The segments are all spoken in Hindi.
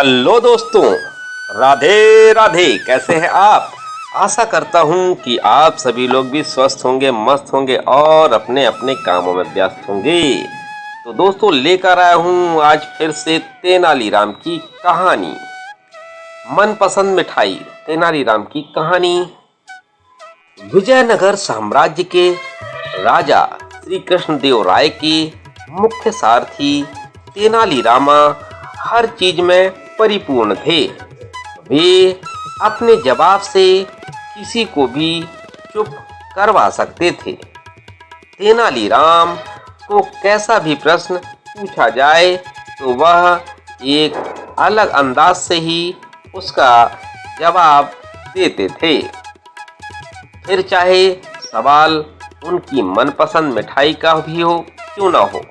हेलो दोस्तों, राधे राधे। कैसे हैं आप? आशा करता हूं कि आप सभी लोग भी स्वस्थ होंगे, मस्त होंगे और अपने अपने कामों में व्यस्त होंगे। तो दोस्तों, लेकर आया हूं आज फिर से तेनालीराम की कहानी। मनपसंद मिठाई तेनालीराम की कहानी। विजयनगर साम्राज्य के राजा श्री कृष्णदेव राय के मुख्य सारथी तेनालीरामा हर चीज में परिपूर्ण थे। वे अपने जवाब से किसी को भी चुप करवा सकते थे। तेनालीराम को कैसा भी प्रश्न पूछा जाए तो वह एक अलग अंदाज से ही उसका जवाब देते थे, फिर चाहे सवाल उनकी मनपसंद मिठाई का भी हो क्यों ना हो।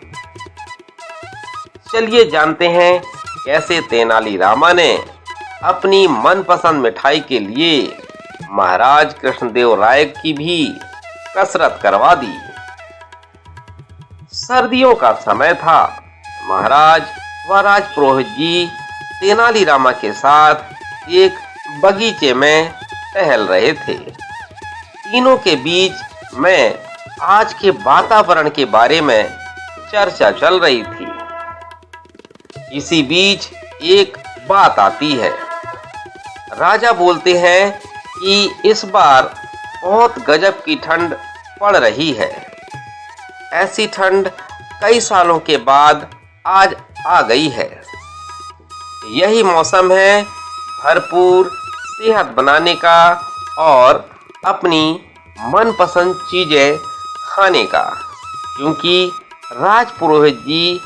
चलिए जानते हैं कैसे तेनालीरामा ने अपनी मनपसंद मिठाई के लिए महाराज कृष्णदेव राय की भी कसरत करवा दी। सर्दियों का समय था। महाराज व राजपुरोहित जी तेनालीरामा के साथ एक बगीचे में टहल रहे थे। तीनों के बीच में आज के वातावरण के बारे में चर्चा चल रही थी। इसी बीच एक बात आती है। राजा बोलते हैं कि इस बार बहुत गजब की ठंड पड़ रही है। ऐसी ठंड कई सालों के बाद आज आ गई है। यही मौसम है भरपूर सेहत बनाने का और अपनी मनपसंद चीजें खाने का। क्योंकि राजपुरोहित जी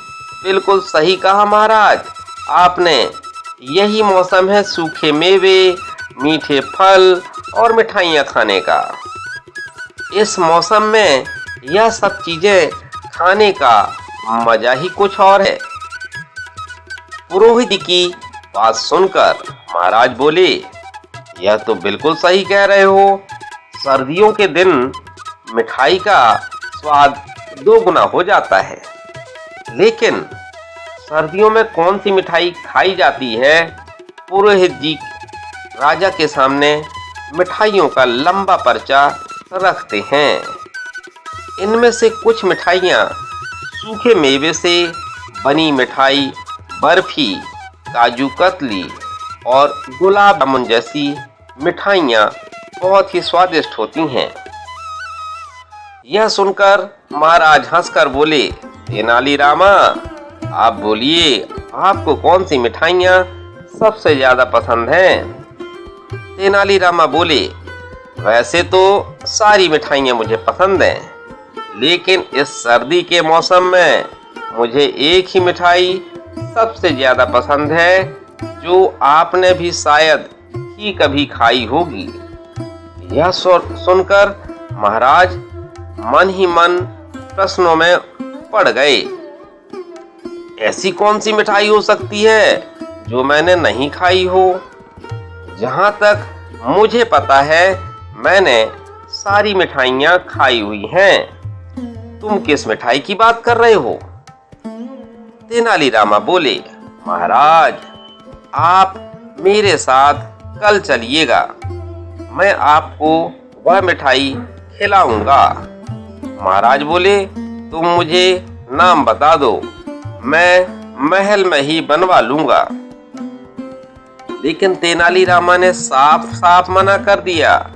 बिल्कुल सही कहा महाराज, आपने। यही मौसम है सूखे मेवे, मीठे फल और मिठाइयाँ खाने का। इस मौसम में यह सब चीजें खाने का मजा ही कुछ और है। पुरोहित की बात सुनकर महाराज बोले, यह तो बिल्कुल सही कह रहे हो। सर्दियों के दिन मिठाई का स्वाद दोगुना हो जाता है। लेकिन सर्दियों में कौन सी मिठाई खाई जाती है? पुरोहित जी राजा के सामने मिठाइयों का लंबा पर्चा रखते हैं। इनमें से कुछ मिठाइयाँ सूखे मेवे से बनी मिठाई, बर्फी, काजू कतली और गुलाब जामुन जैसी मिठाइयाँ बहुत ही स्वादिष्ट होती हैं। यह सुनकर महाराज हंसकर बोले, तेनालीरामा, आप बोलिए, आपको कौन सी मिठाइयाँ सबसे ज्यादा पसंद हैं? तेनालीरामा बोले, वैसे तो सारी मिठाइयाँ मुझे पसंद हैं, लेकिन इस सर्दी के मौसम में मुझे एक ही मिठाई सबसे ज्यादा पसंद है, जो आपने भी शायद ही कभी खाई होगी। यह सुनकर महाराज मन ही मन प्रश्नों में पड़ गए। ऐसी कौन सी मिठाई हो सकती है जो मैंने नहीं खाई हो? जहां तक मुझे पता है मैंने सारी मिठाइयां खाई हुई हैं। तुम किस मिठाई की बात कर रहे हो? तेनालीरामा बोले, महाराज, आप मेरे साथ कल चलिएगा। मैं आपको वह मिठाई खिलाऊंगा। महाराज बोले, तुम मुझे नाम बता दो, मैं महल में ही बनवा लूंगा। लेकिन तेनालीरामा ने साफ साफ मना कर दिया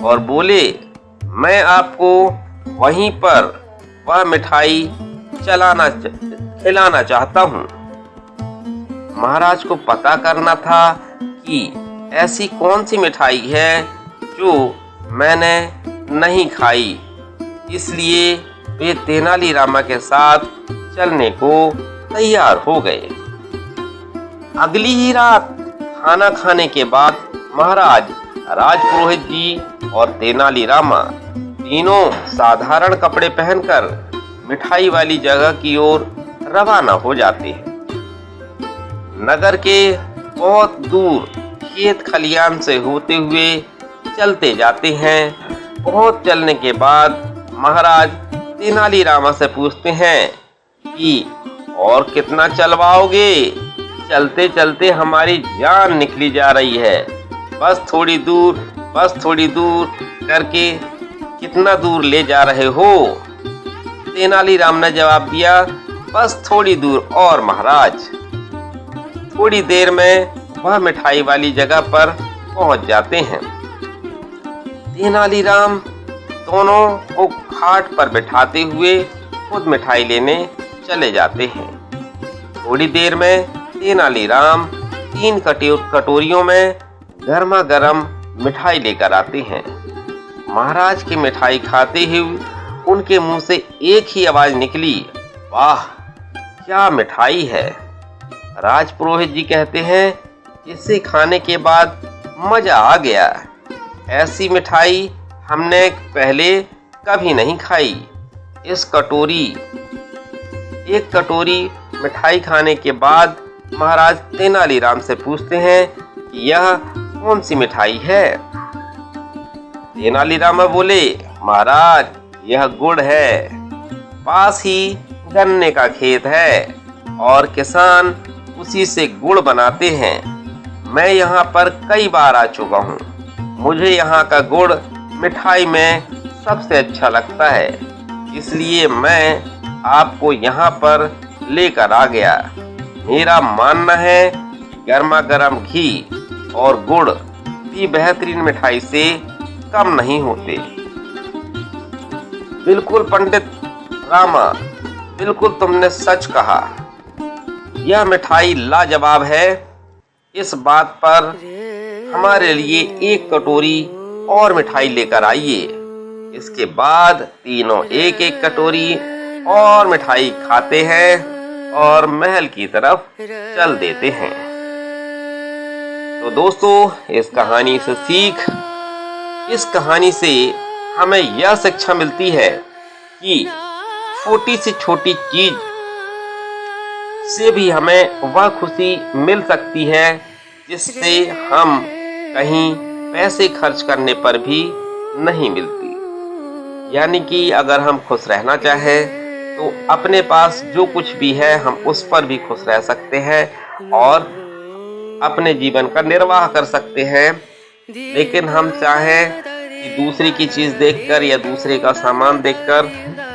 और बोले, मैं आपको वहीं पर वह मिठाई खिलाना चाहता हूँ। महाराज को पता करना था कि ऐसी कौन सी मिठाई है जो मैंने नहीं खाई। इसलिए वे तेनालीरामा के साथ चलने को तैयार हो गए। अगली ही रात खाना खाने के बाद महाराज, राजपुरोहित जी और तेनालीरामा तीनों साधारण कपड़े पहनकर मिठाई वाली जगह की ओर रवाना हो जाते हैं। नगर के बहुत दूर खेत खलियान से होते हुए चलते जाते हैं। बहुत चलने के बाद महाराज तेनालीरामा से पूछते हैं कि और कितना चलवाओगे? चलते चलते हमारी जान निकली जा रही है। बस थोड़ी दूर करके कितना दूर ले जा रहे हो? तेनालीराम ने जवाब दिया, बस थोड़ी दूर और महाराज। थोड़ी देर में वह मिठाई वाली जगह पर पहुंच जाते हैं। तेनालीराम दोनों को खाट पर बिठाते हुए खुद मिठाई लेने चले जाते हैं। थोड़ी देर में तेनालीराम 3 कटोरियों में गर्मा गर्म मिठाई लेकर आते हैं। महाराज की मिठाई खाते ही उनके मुंह से एक ही आवाज निकली, वाह क्या मिठाई है। राजपुरोहित जी कहते हैं, इसे खाने के बाद मजा आ गया। ऐसी मिठाई हमने पहले कभी नहीं खाई। एक कटोरी मिठाई खाने के बाद महाराज तेनालीराम से पूछते हैं कि यह कौन सी मिठाई है? तेनालीराम बोले, महाराज यह गुड़ है। पास ही गन्ने का खेत है और किसान उसी से गुड़ बनाते हैं। मैं यहाँ पर कई बार आ चुका हूँ। मुझे यहाँ का गुड़ मिठाई में सबसे अच्छा लगता है, इसलिए मैं आपको यहाँ पर लेकर आ गया। मेरा मानना है गर्मा गर्म घी और गुड़ भी बेहतरीन मिठाई से कम नहीं होते। बिल्कुल पंडित रामा, बिल्कुल तुमने सच कहा। यह मिठाई लाजवाब है। इस बात पर हमारे लिए 1 कटोरी और मिठाई लेकर आइए। इसके बाद तीनों एक कटोरी और मिठाई खाते हैं और महल की तरफ चल देते हैं। तो दोस्तों, इस कहानी से हमें यह शिक्षा मिलती है कि छोटी से छोटी चीज से भी हमें वह खुशी मिल सकती है जिससे हम कहीं पैसे खर्च करने पर भी नहीं मिलती। यानी कि अगर हम खुश रहना चाहें तो अपने पास जो कुछ भी है हम उस पर भी खुश रह सकते हैं और अपने जीवन का निर्वाह कर सकते हैं। लेकिन हम चाहें कि दूसरे की चीज देखकर या दूसरे का सामान देखकर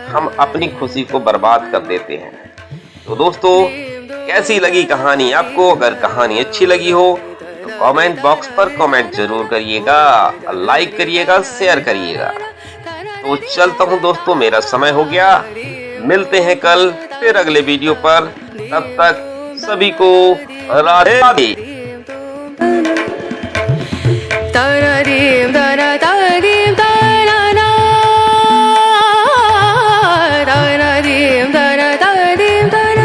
हम अपनी खुशी को बर्बाद कर देते हैं। तो दोस्तों, कैसी लगी कहानी आपको? अगर कहानी अच्छी लगी हो तो कमेंट बॉक्स पर कमेंट जरूर करिएगा, लाइक करिएगा, शेयर करिएगा। तो चलता हूँ दोस्तों, मेरा समय हो गया। मिलते हैं कल फिर अगले वीडियो पर। तब तक सभी को राधे राधे।